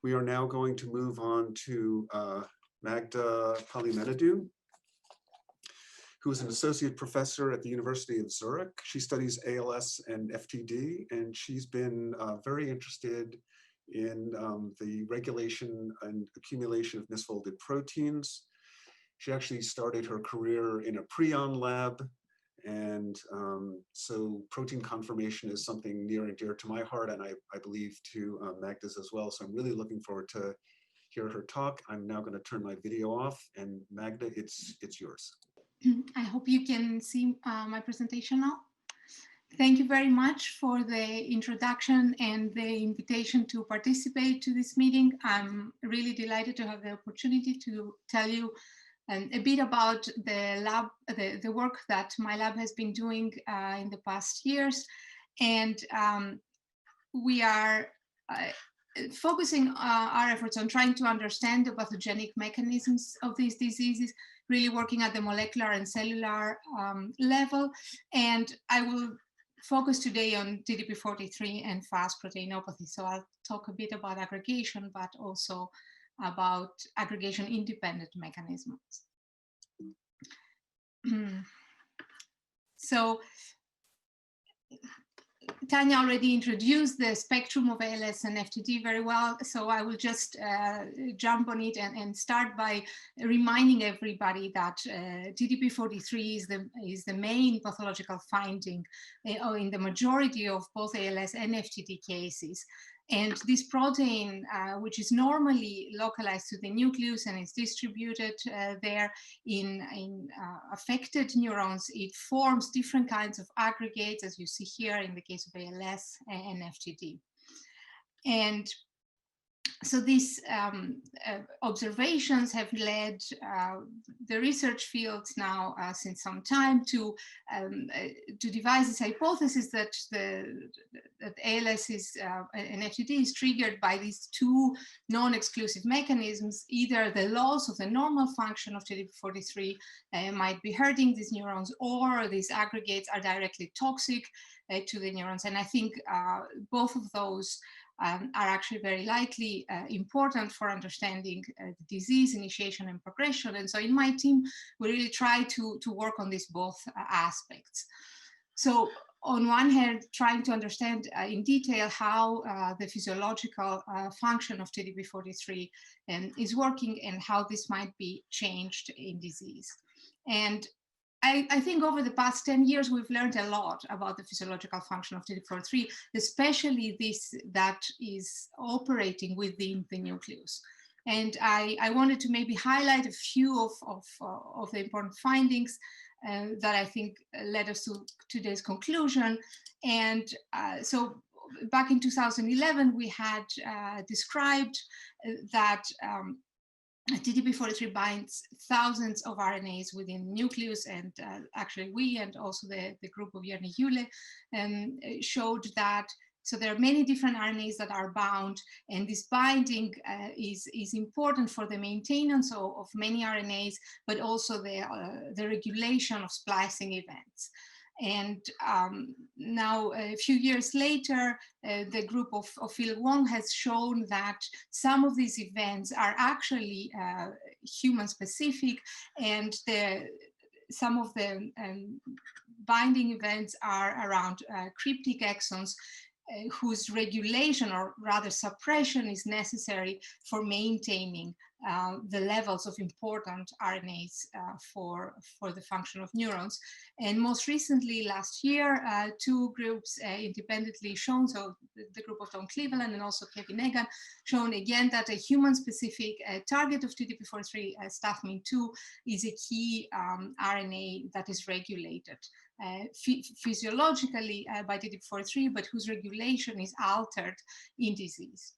We are now going to move on to Magda Polymenidou, who is an associate professor at the University of Zurich. She studies ALS and FTD, and she's been very interested in the regulation and accumulation of misfolded proteins. She actually started her career in a prion lab, and so protein conformation is something near and dear to my heart, and I believe to Magda's as well. So I'm really looking forward to hear her talk. I'm now going to turn my video off, and Magda, it's yours. I hope you can see my presentation now. Thank you very much for the introduction and the invitation to participate to this meeting. I'm really delighted to have the opportunity to tell you a bit about the lab, the work that my lab has been doing in the past years. And we are focusing our efforts on trying to understand the pathogenic mechanisms of these diseases, really working at the molecular and cellular level. And I will focus today on TDP-43 and FUS proteinopathy. So I'll talk a bit about aggregation, but also about aggregation-independent mechanisms. So Tanya already introduced the spectrum of ALS and FTD very well, so I will just jump on it and start by reminding everybody that TDP-43 is the main pathological finding in the majority of both ALS and FTD cases. And this protein, which is normally localized to the nucleus and is distributed there in affected neurons, it forms different kinds of aggregates, as you see here in the case of ALS and FTD. And so these observations have led the research fields now since some time to devise this hypothesis that ALS and FTD is triggered by these two non-exclusive mechanisms. Either the loss of the normal function of TDP-43 might be hurting these neurons, or these aggregates are directly toxic to the neurons. And I think both of those are actually very likely important for understanding the disease initiation and progression. And so in my team, we really try to work on these both aspects. So on one hand, trying to understand in detail how the physiological function of TDP-43 is working and how this might be changed in disease. And I think over the past 10 years, we've learned a lot about the physiological function of TDP-43, especially this that is operating within the nucleus. And I wanted to maybe highlight a few of the important findings that I think led us to today's conclusion. And so back in 2011, we had described that TDP-43 binds thousands of RNAs within the nucleus, and actually we and also the group of Rna showed that. So there are many different RNAs that are bound, and this binding is important for the maintenance of many RNAs, but also the regulation of splicing events. And now, a few years later, the group of Phil Wong has shown that some of these events are actually human-specific, and some of the binding events are around cryptic exons, whose regulation, or rather suppression, is necessary for maintaining the levels of important RNAs for the function of neurons. And most recently, last year, two groups independently shown, so the group of Tom Cleveland and also Kevin Egan, shown again that a human-specific target of TDP-43, STAFMIN2, is a key RNA that is regulated physiologically by TDP-43, but whose regulation is altered in disease.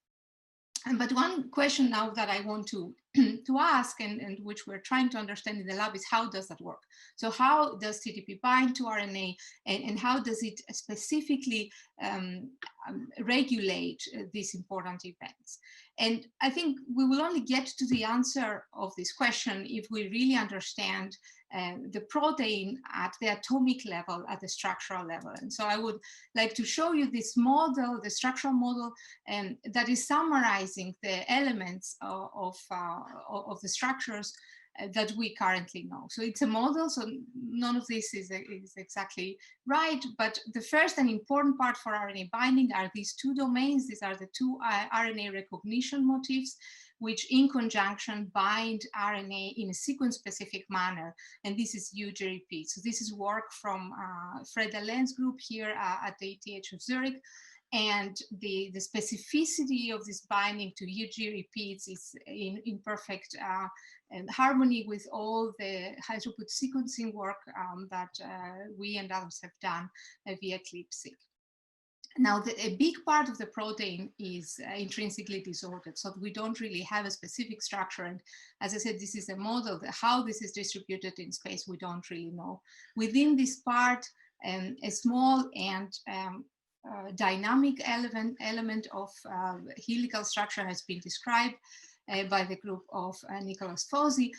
But one question now that I want to ask, and which we're trying to understand in the lab, is how does that work? So how does TDP bind to RNA, and how does it specifically regulate these important events. And I think we will only get to the answer of this question if we really understand the protein at the atomic level, at the structural level. And so I would like to show you this model, the structural model, that is summarizing the elements of the structures that we currently know. So it's a model, so none of this is exactly right, but the first and important part for RNA binding are these two domains. These are the two RNA recognition motifs, which in conjunction bind RNA in a sequence-specific manner, and this is UGRP. So this is work from Fred Allen's group here at the ETH of Zurich. And the specificity of this binding to UG repeats is in perfect harmony with all the high-throughput sequencing work that we and others have done via CLIP-seq. Now, a big part of the protein is intrinsically disordered, so we don't really have a specific structure. And as I said, this is a model. How this is distributed in space, we don't really know. Within this part, a small and dynamic element of helical structure has been described by the group of Nicholas Fozzi,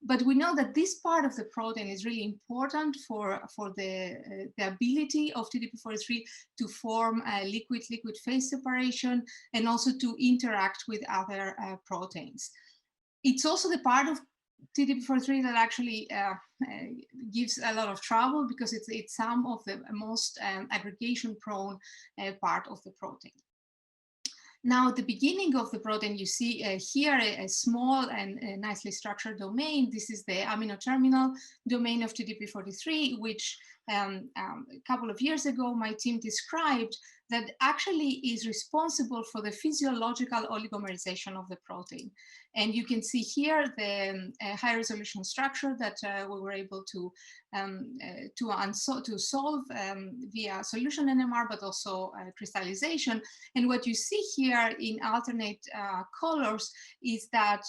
but we know that this part of the protein is really important for the ability of TDP-43 to form a liquid-liquid phase separation and also to interact with other proteins. It's also the part of TDP-43 that actually gives a lot of trouble because it's some of the most aggregation-prone part of the protein. Now, at the beginning of the protein, you see here a small and nicely structured domain. This is the amino terminal domain of TDP-43, which a couple of years ago, my team described that actually is responsible for the physiological oligomerization of the protein. And you can see here the high resolution structure that we were able to solve via solution NMR, but also crystallization. And what you see here in alternate colors is that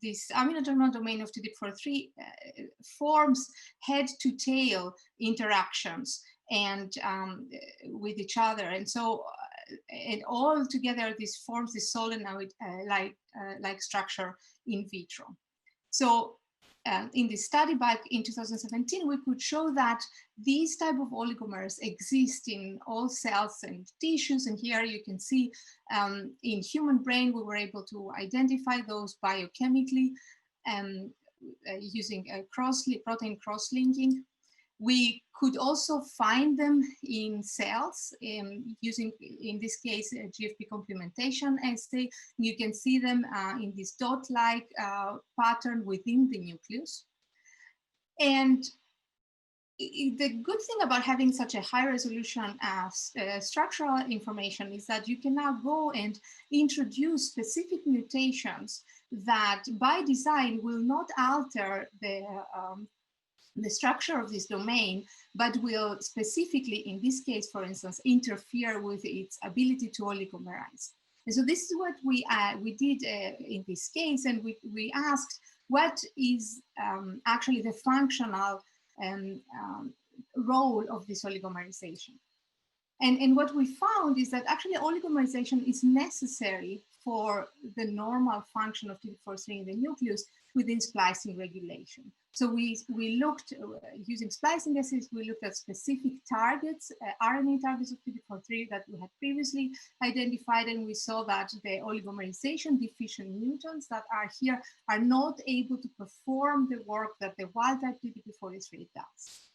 this amino terminal domain of TDP-43 forms head to tail interactions and with each other, and so and all together this forms this solenoid like structure in vitro. So in this study back in 2017, we could show that these type of oligomers exist in all cells and tissues, and here you can see in human brain we were able to identify those biochemically using a protein cross-linking. We could also find them in cells using, in this case, a GFP complementation assay. You can see them in this dot-like pattern within the nucleus. And the good thing about having such a high resolution structural information is that you can now go and introduce specific mutations that by design will not alter the structure of this domain, but will specifically, in this case, for instance, interfere with its ability to oligomerize. And so this is what we did in this case, and we asked what is actually the functional role of this oligomerization. And what we found is that actually oligomerization is necessary for the normal function of TDP-43 in the nucleus within splicing regulation. So we looked, using splicing assays, we looked at specific targets, RNA targets of TDP-43 that we had previously identified, and we saw that the oligomerization deficient mutants that are here are not able to perform the work that the wild-type TDP-43 does.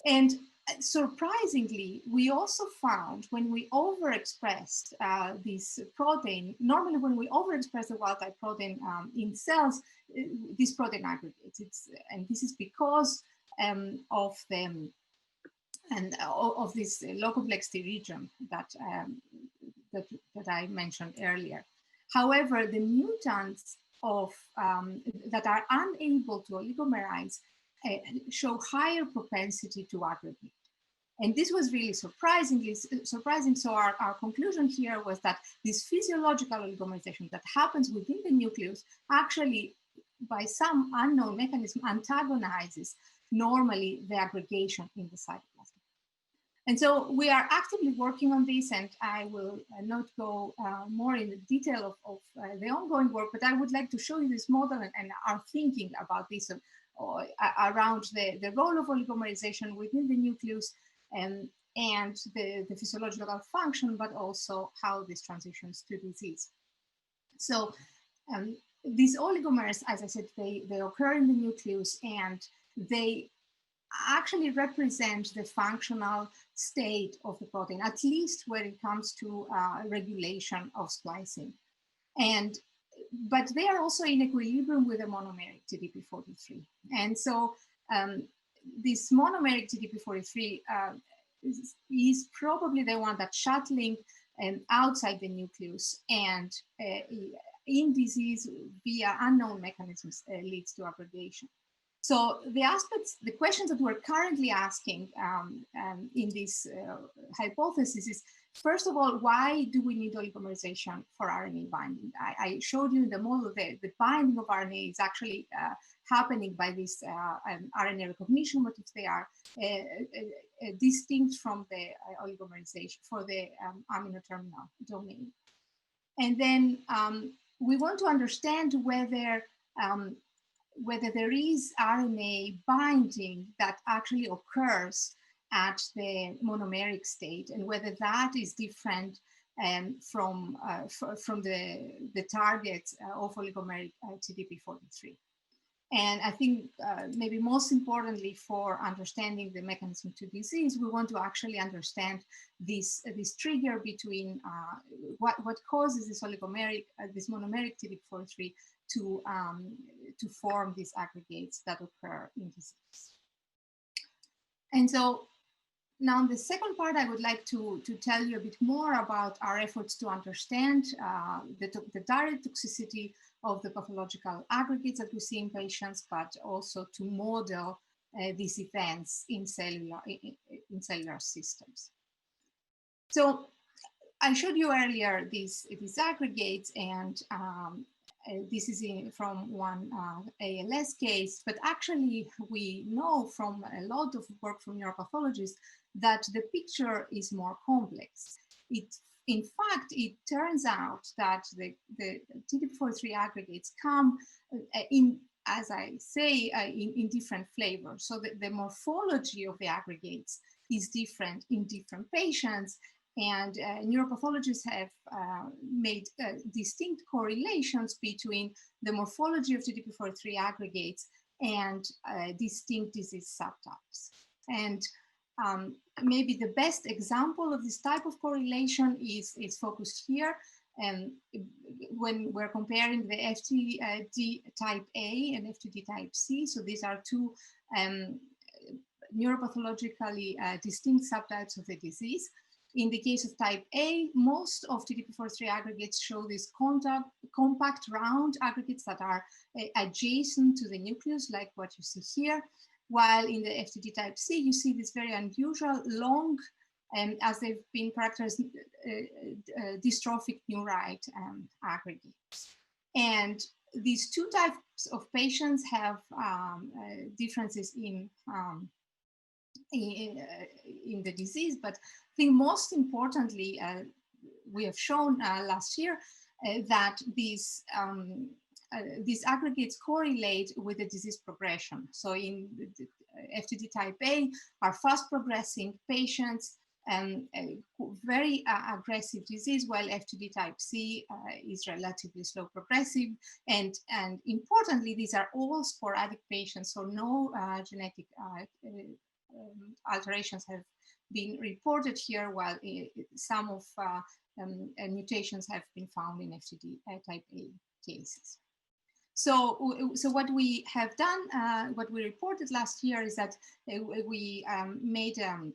And surprisingly, we also found when we overexpressed this protein, normally when we overexpress the wild-type protein in cells, this protein aggregates. And this is because of this low complexity region that I mentioned earlier. However, the mutants that are unable to oligomerize show higher propensity to aggregate. And this was really surprising. So our conclusion here was that this physiological oligomerization that happens within the nucleus actually, by some unknown mechanism, antagonizes normally the aggregation in the cytoplasm. And so we are actively working on this, and I will not go more in the detail of the ongoing work, but I would like to show you this model and our thinking about this around the role of oligomerization within the nucleus and the physiological function, but also how this transitions to disease. So these oligomers, as I said, they occur in the nucleus, and they actually represent the functional state of the protein, at least when it comes to regulation of splicing. But they are also in equilibrium with the monomeric TDP-43. And so this monomeric TDP-43 is probably the one that's shuttling outside the nucleus, and in disease via unknown mechanisms leads to aggregation. So the questions that we're currently asking in this hypothesis is, first of all, why do we need oligomerization for RNA binding? I showed you in the model that the binding of RNA is actually happening by this RNA recognition, but if they are distinct from the oligomerization for the amino terminal domain. And then we want to understand whether there is RNA binding that actually occurs at the monomeric state, and whether that is different from the target of oligomeric TDP-43. And I think maybe most importantly for understanding the mechanism to disease, we want to actually understand this trigger between what causes this oligomeric, this monomeric TDP-43 to form these aggregates that occur in disease. And so now the second part, I would like to tell you a bit more about our efforts to understand the direct toxicity of the pathological aggregates that we see in patients, but also to model these events in cellular systems. So I showed you earlier these aggregates, and this is from one ALS case, but actually we know from a lot of work from neuropathologists that the picture is more complex. In fact, it turns out that the TDP-43 aggregates come in, as I say, in different flavors. So the morphology of the aggregates is different in different patients, and neuropathologists have made distinct correlations between the morphology of TDP-43 aggregates and distinct disease subtypes. And maybe the best example of this type of correlation is focused here. When we're comparing the FTD type A and FTD type C, so these are two neuropathologically distinct subtypes of the disease. In the case of type A, most of TDP-43 aggregates show these compact round aggregates that are adjacent to the nucleus, like what you see here. While in the FTD type C, you see this very unusual long, as they've been characterized, dystrophic neurite aggregates. And these two types of patients have differences in the disease, but I think most importantly, we have shown last year that these aggregates correlate with the disease progression. So in FTD type A are fast progressing patients and very aggressive disease, while FTD type C is relatively slow progressive. And importantly, these are all sporadic patients, so no genetic alterations have been reported here, while some of mutations have been found in FTD type A cases. So what we have done, what we reported last year, is that we made a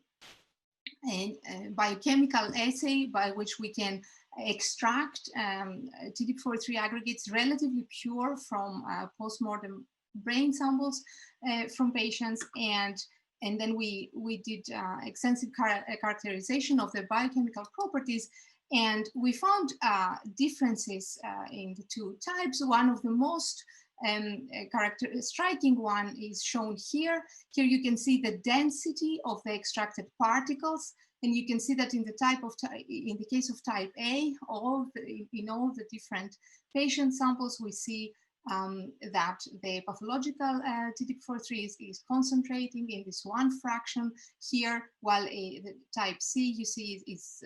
biochemical assay by which we can extract TDP-43 aggregates relatively pure from postmortem brain samples from patients, and then we did extensive characterization of the biochemical properties. And we found differences in the two types. One of the most striking one is shown here. Here you can see the density of the extracted particles And you can see that in the case of type A, in all the different patient samples, we see that the pathological TDP-43 is concentrating in this one fraction here, while the type C, you see, is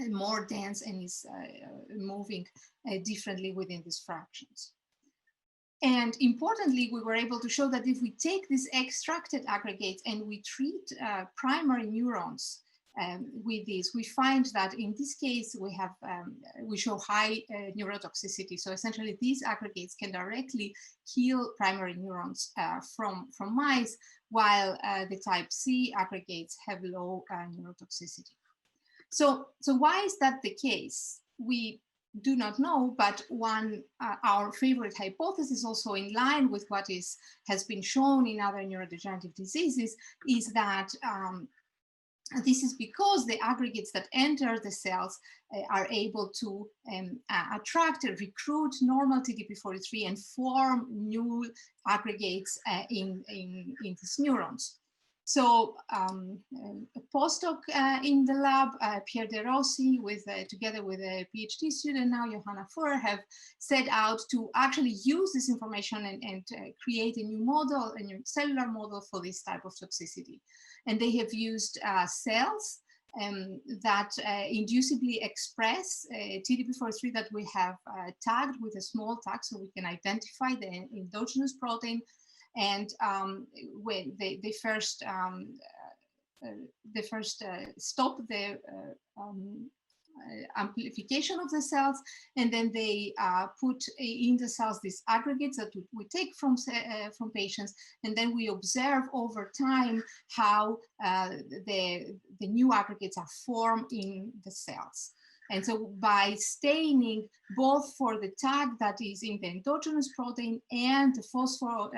more dense and is moving differently within these fractions. And importantly, we were able to show that if we take these extracted aggregates and we treat primary neurons with this, we find that in this case we show high neurotoxicity. So essentially, these aggregates can directly kill primary neurons from mice, while the type C aggregates have low neurotoxicity. So why is that the case? We do not know, but our favorite hypothesis, also in line with what has been shown in other neurodegenerative diseases, is that this is because the aggregates that enter the cells are able to attract and recruit normal TDP-43 and form new aggregates in these neurons. So a postdoc in the lab, Pierre De Rossi, together with a PhD student now, Johanna Furrer, have set out to actually use this information and create a new model, a new cellular model for this type of toxicity. And they have used cells that inducibly express TDP-43 that we have tagged with a small tag, so we can identify the endogenous protein. And when they first stop the amplification of the cells, and then they put in the cells these aggregates that we take from patients, and then we observe over time how the new aggregates are formed in the cells. And so by staining both for the tag that is in the endogenous protein and the phospho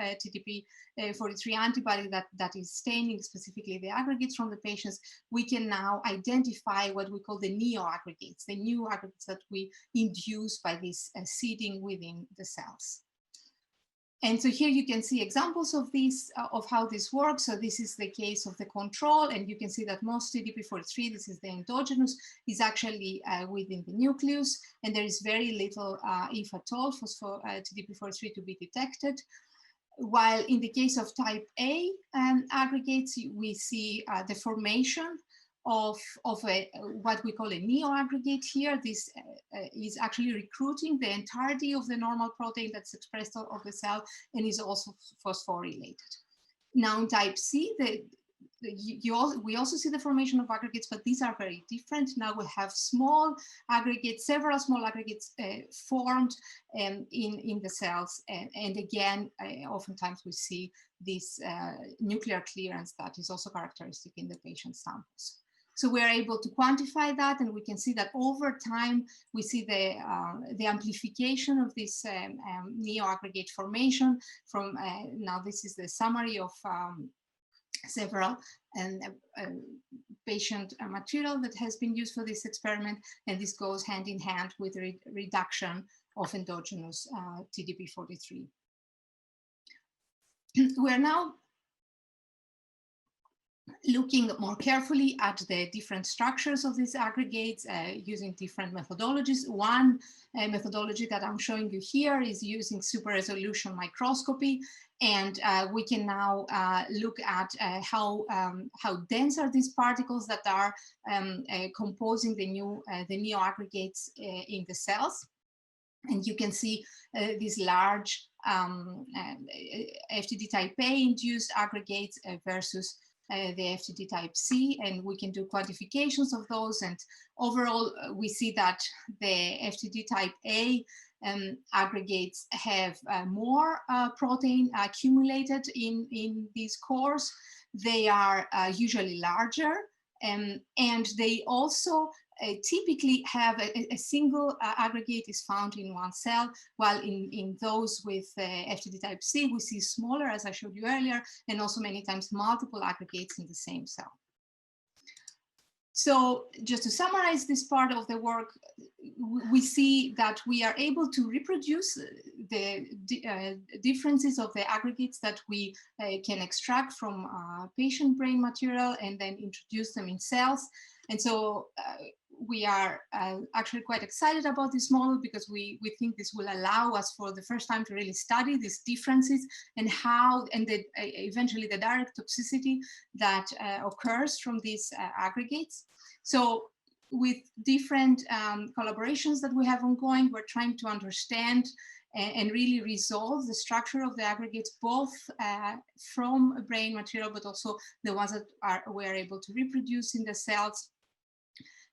TDP-43 antibody that is staining specifically the aggregates from the patients, we can now identify what we call the neo-aggregates, the new aggregates that we induce by this seeding within the cells. And so here you can see examples of this, of how this works. So this is the case of the control, and you can see that most TDP-43, this is the endogenous, is actually within the nucleus, and there is very little, if at all, phospho TDP-43 to be detected. While in the case of type A aggregates, we see the formation of what we call a neo-aggregate here. This is actually recruiting the entirety of the normal protein that's expressed of the cell and is also phosphorylated. Now in type C, we also see the formation of aggregates, but these are very different. Now we have small aggregates, several small aggregates formed in the cells. And again, oftentimes we see this nuclear clearance that is also characteristic in the patient samples. So we're able to quantify that, and we can see that over time, we see the amplification of this neo-aggregate formation from, now this is the summary of several patient material that has been used for this experiment, and this goes hand in hand with the reduction of endogenous TDP-43. We're now looking more carefully at the different structures of these aggregates using different methodologies. One methodology that I'm showing you here is using super resolution microscopy, and we can now look at how dense are these particles that are composing the neo aggregates in the cells. And you can see these large FTD type A induced aggregates versus the FTD type C, and we can do quantifications of those. And overall, we see that the FTD type A aggregates have more protein accumulated in these cores. They are usually larger, and they also typically have a single aggregate is found in one cell, while in those with FTD type C, we see smaller, as I showed you earlier, and also many times multiple aggregates in the same cell. So just to summarize this part of the work, we see that we are able to reproduce differences of the aggregates that we can extract from patient brain material and then introduce them in cells. And so we are actually quite excited about this model because we think this will allow us for the first time to really study these differences and how, and eventually the direct toxicity that occurs from these aggregates. So with different collaborations that we have ongoing, we're trying to understand and really resolve the structure of the aggregates, both from brain material, but also the ones that we're able to reproduce in the cells.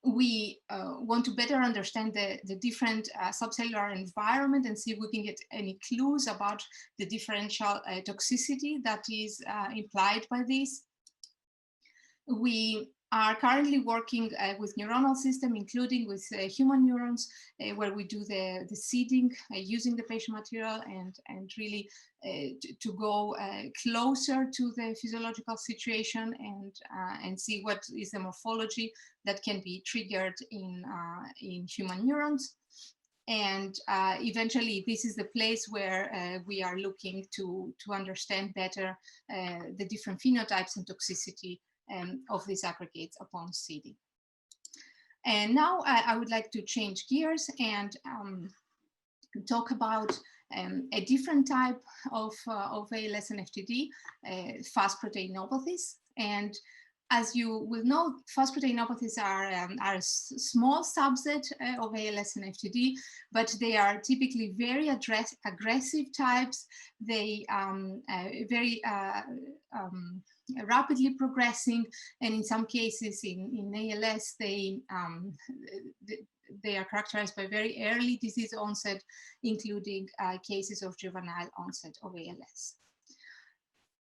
We want to better understand the different subcellular environment and see if we can get any clues about the differential toxicity that is implied by this. We are currently working with neuronal system, including with human neurons, where we do the seeding using the patient material and really to go closer to the physiological situation and see what is the morphology that can be triggered in human neurons. And eventually, this is the place where we are looking to understand better the different phenotypes and toxicity of these aggregates upon seeding. And now I would like to change gears and talk about a different type of ALS and FTD, FUS proteinopathies. And as you will know, FUS proteinopathies are a small subset of ALS and FTD, but they are typically very aggressive types. They very rapidly progressing, and in some cases in ALS, they are characterized by very early disease onset, including cases of juvenile onset of ALS.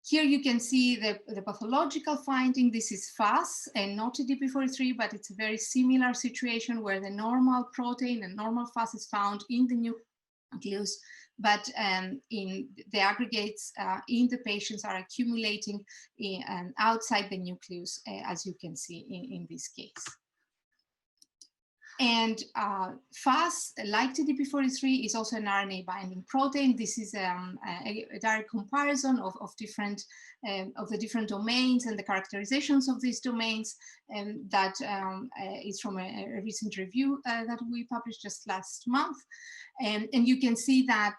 Here you can see the pathological finding. This is FUS and not TDP-43, but it's a very similar situation where the normal protein and normal FUS is found in the nucleus, but in the aggregates in the patients are accumulating outside the nucleus, as you can see in this case. And FUS, like TDP-43, is also an RNA-binding protein. This is a direct comparison of the different domains and the characterizations of these domains, and that is from a recent review that we published just last month. And you can see that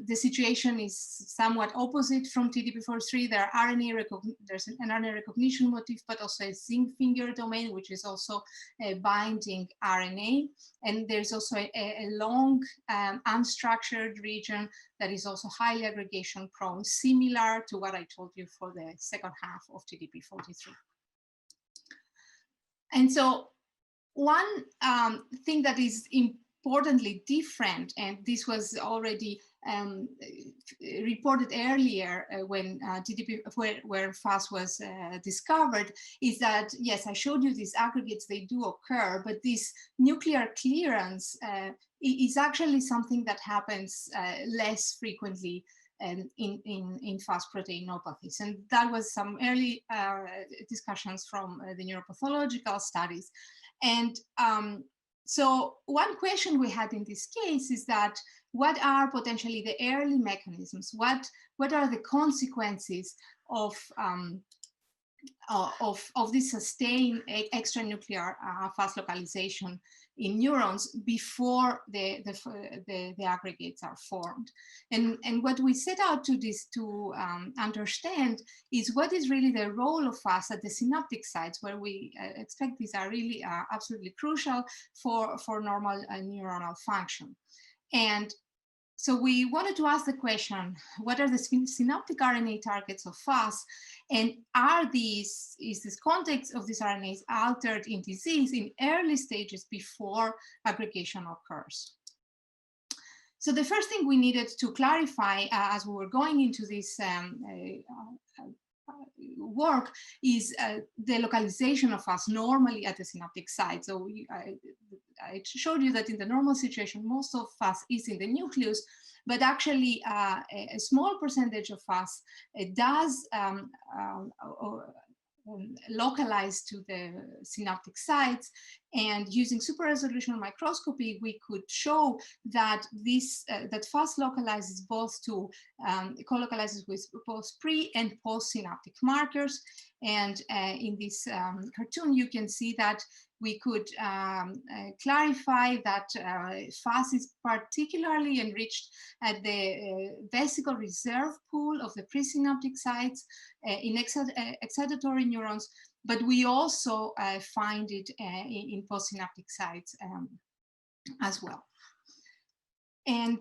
the situation is somewhat opposite from TDP-43. There's an RNA recognition motif, but also a zinc finger domain, which is also binding RNA. And there's also a long unstructured region that is also highly aggregation prone, similar to what I told you for the second half of TDP-43. And so one thing that is importantly different, and this was already reported earlier when where FUS was discovered, is that, yes, I showed you these aggregates, they do occur, but this nuclear clearance is actually something that happens less frequently in FUS proteinopathies. And that was some early discussions from the neuropathological studies. And so one question we had in this case is that what are potentially the early mechanisms? What are the consequences of this sustained extranuclear FUS localization in neurons before the aggregates are formed? And what we set out to understand is what is really the role of FUS at the synaptic sites, where we expect these are really absolutely crucial for normal neuronal function. And so we wanted to ask the question, what are the synaptic RNA targets of FUS? And is this context of these RNAs altered in disease in early stages before aggregation occurs? So the first thing we needed to clarify as we were going into this work is the localization of FUS normally at the synaptic site. So I showed you that in the normal situation, most of FUS is in the nucleus, but actually a small percentage of FUS does localize to the synaptic sites, And using super resolution microscopy, we could show that this that FUS localizes both to co-localizes with both pre and post synaptic markers. And in this cartoon, you can see that we could clarify that FUS is particularly enriched at the vesicle reserve pool of the presynaptic sites in excitatory neurons, but we also find it in postsynaptic sites as well. And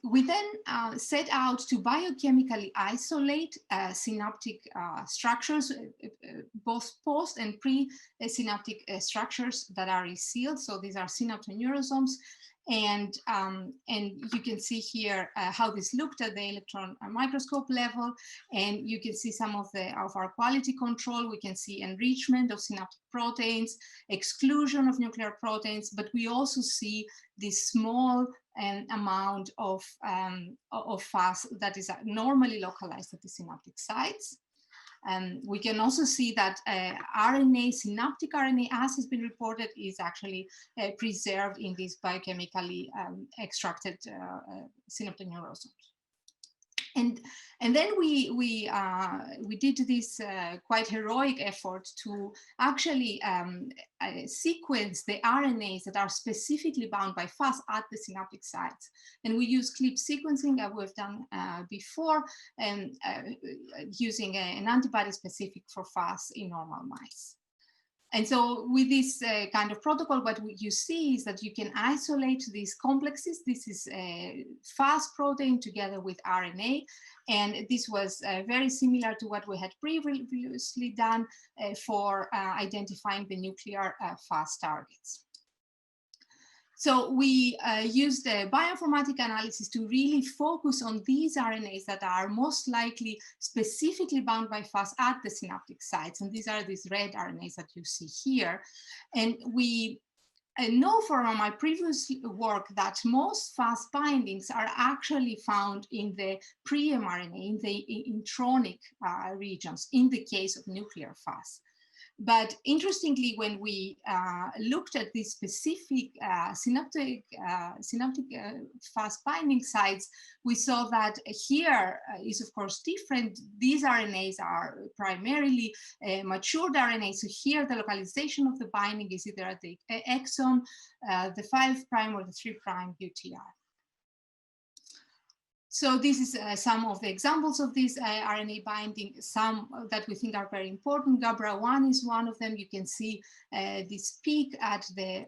we then set out to biochemically isolate synaptic structures, both post and pre-synaptic structures that are resealed. So these are synaptoneurosomes. And you can see here how this looked at the electron microscope level, and you can see some of our quality control. We can see enrichment of synaptic proteins, exclusion of nuclear proteins, but we also see this small amount of FUS that is normally localized at the synaptic sites. We can also see that RNA, synaptic RNA, as has been reported, is actually preserved in these biochemically extracted synaptoneurosomes. And then we did this quite heroic effort to actually sequence the RNAs that are specifically bound by FUS at the synaptic sites. And we use clip sequencing that we've done before, and using an antibody specific for FUS in normal mice. And so with this kind of protocol, what you see is that you can isolate these complexes. This is a FUS protein together with RNA. And this was very similar to what we had previously done for identifying the nuclear FUS targets. So we used the bioinformatic analysis to really focus on these RNAs that are most likely specifically bound by FUS at the synaptic sites. And these are these red RNAs that you see here. And we know from my previous work that most FUS bindings are actually found in the pre-mRNA, in the intronic regions, in the case of nuclear FUS. But interestingly, when we looked at these specific synaptic FUS binding sites, we saw that here is of course different. These RNAs are primarily matured RNAs. So here the localization of the binding is either at the exon, the 5' or the 3' UTR. So this is some of the examples of this RNA binding, some that we think are very important. GABRA1 is one of them. You can see this peak at the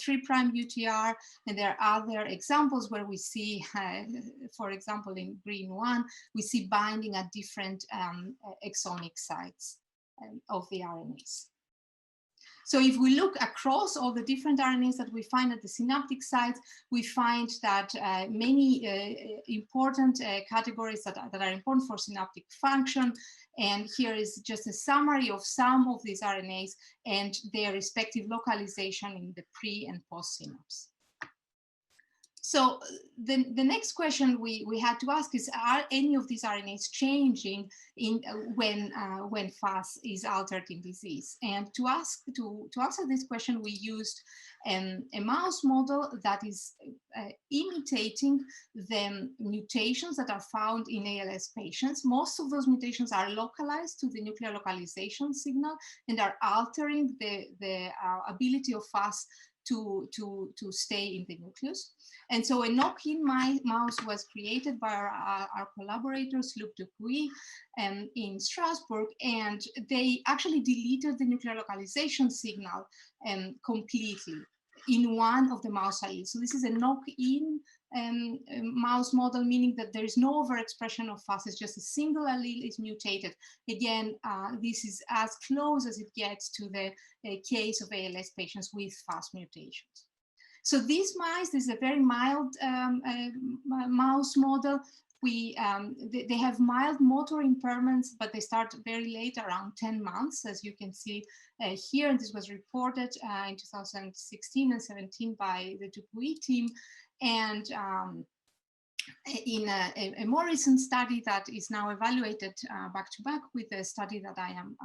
3' UTR, and there are other examples where we see, for example, in green 1, we see binding at different exonic sites of the RNAs. So if we look across all the different RNAs that we find at the synaptic sites, we find that many important categories that are important for synaptic function. And here is just a summary of some of these RNAs and their respective localization in the pre and post synapse. So the next question we had to ask is, are any of these RNAs changing when FUS is altered in disease? And to answer this question, we used a mouse model that is imitating the mutations that are found in ALS patients. Most of those mutations are localized to the nuclear localization signal and are altering the ability of FUS to stay in the nucleus. And so a knock-in mouse was created by our collaborators, Luc Dupuy, in Strasbourg, and they actually deleted the nuclear localization signal completely in one of the mouse alleles. So this is a knock-in mouse model, meaning that there is no overexpression of FUS, it's just a single allele is mutated. Again, this is as close as it gets to the case of ALS patients with FUS mutations. So these mice, this is a very mild mouse model. They have mild motor impairments, but they start very late, around 10 months, as you can see here. And this was reported in 2016 and 17 by the Dupuy team. And in a more recent study that is now evaluated back to back with the study that I am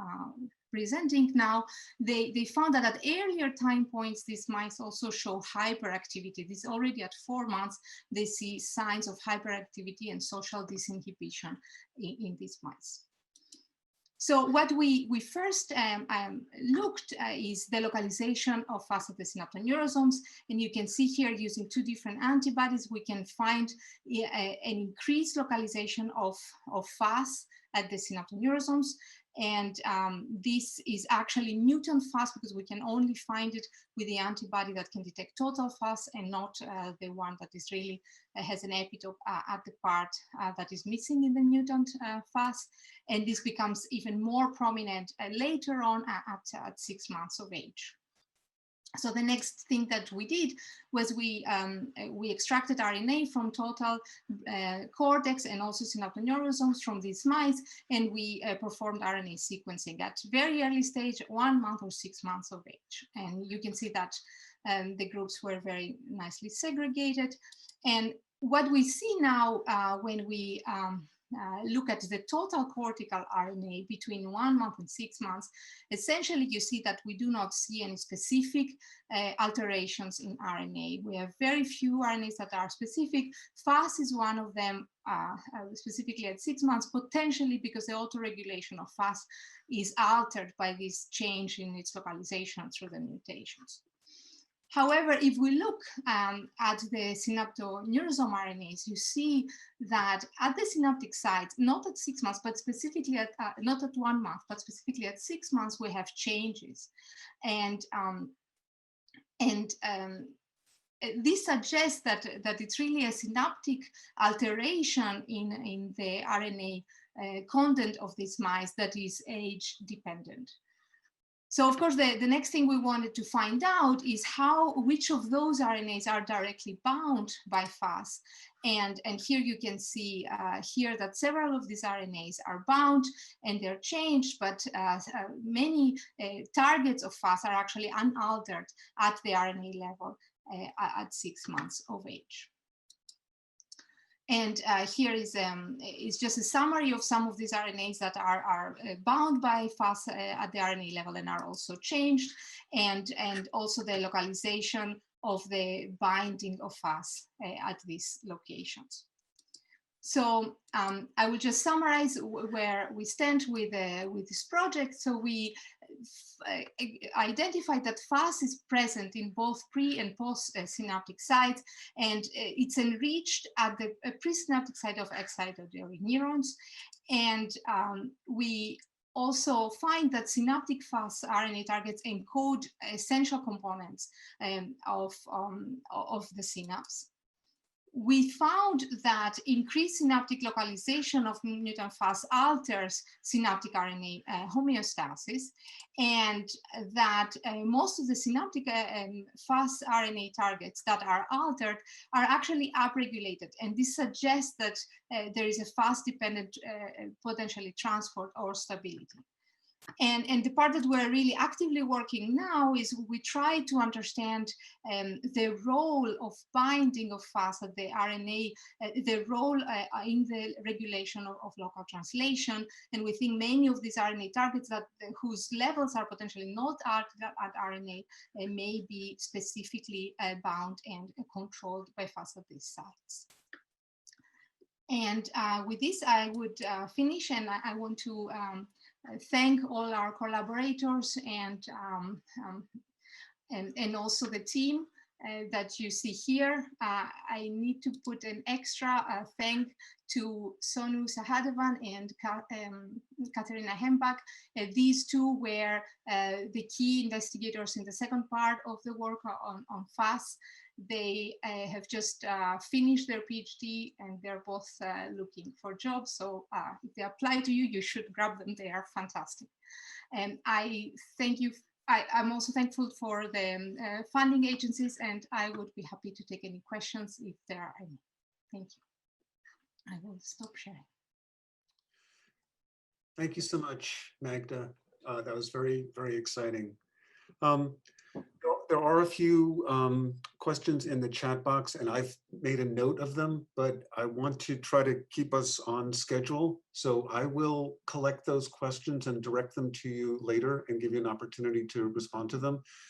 presenting now, they found that at earlier time points, these mice also show hyperactivity. This already at 4 months, they see signs of hyperactivity and social disinhibition in these mice. So what we first looked is the localization of FUS at the synaptoneurosomes, and you can see here using 2 different antibodies, we can find an increased localization of FUS at the synaptoneurosomes. And this is actually mutant FUS because we can only find it with the antibody that can detect total FUS and not the one that is really has an epitope at the part that is missing in the mutant FUS. And this becomes even more prominent later on at 6 months of age. So the next thing that we did was we extracted RNA from total cortex and also synaptoneurosomes from these mice, and we performed RNA sequencing at very early stage, 1 month or 6 months of age. And you can see that the groups were very nicely segregated. And what we see now when we look at the total cortical RNA between 1 month and 6 months, essentially you see that we do not see any specific alterations in RNA. We have very few RNAs that are specific. FUS is one of them, specifically at 6 months, potentially because the autoregulation of FUS is altered by this change in its localization through the mutations. However, if we look at the synaptoneurosome RNAs, you see that at the synaptic sites, not at 6 months, but specifically at, not at 1 month, but specifically at 6 months, we have changes. And this suggests that it's really a synaptic alteration in the RNA content of these mice that is age dependent. So of course, the next thing we wanted to find out is which of those RNAs are directly bound by FUS. And here you can see here that several of these RNAs are bound and they're changed, but many targets of FUS are actually unaltered at the RNA level at 6 months of age. And here is just a summary of some of these RNAs that are bound by FUS at the RNA level and are also changed, and also the localization of the binding of FUS at these locations. So I will just summarize where we stand with this project. So we identified that FUS is present in both pre and post synaptic sites, and it's enriched at the presynaptic site of excitatory neurons. And we also find that synaptic FUS RNA targets encode essential components of the synapse. We found that increased synaptic localization of mutant FUS alters synaptic RNA homeostasis, and that most of the synaptic FUS RNA targets that are altered are actually upregulated. And this suggests that there is a FUS-dependent potentially transport or stability. And the part that we're really actively working now is we try to understand the role of binding of FUS at the RNA, the role in the regulation of local translation. And we think many of these RNA targets whose levels are potentially not at RNA may be specifically bound and controlled by FUS at these sites. And with this, I would finish, and I want to thank all our collaborators and also the team that you see here. I need to put an extra thank to Sonu Sahadevan and Katerina Hembach. These two were the key investigators in the second part of the work on FUS. They have just finished their PhD and they're both looking for jobs. So if they apply to you, you should grab them. They are fantastic. And I thank you. I'm also thankful for the funding agencies, and I would be happy to take any questions if there are any. Thank you. I will stop sharing. Thank you so much, Magda. That was very, very exciting. There are a few questions in the chat box, and I've made a note of them, but I want to try to keep us on schedule. So I will collect those questions and direct them to you later and give you an opportunity to respond to them.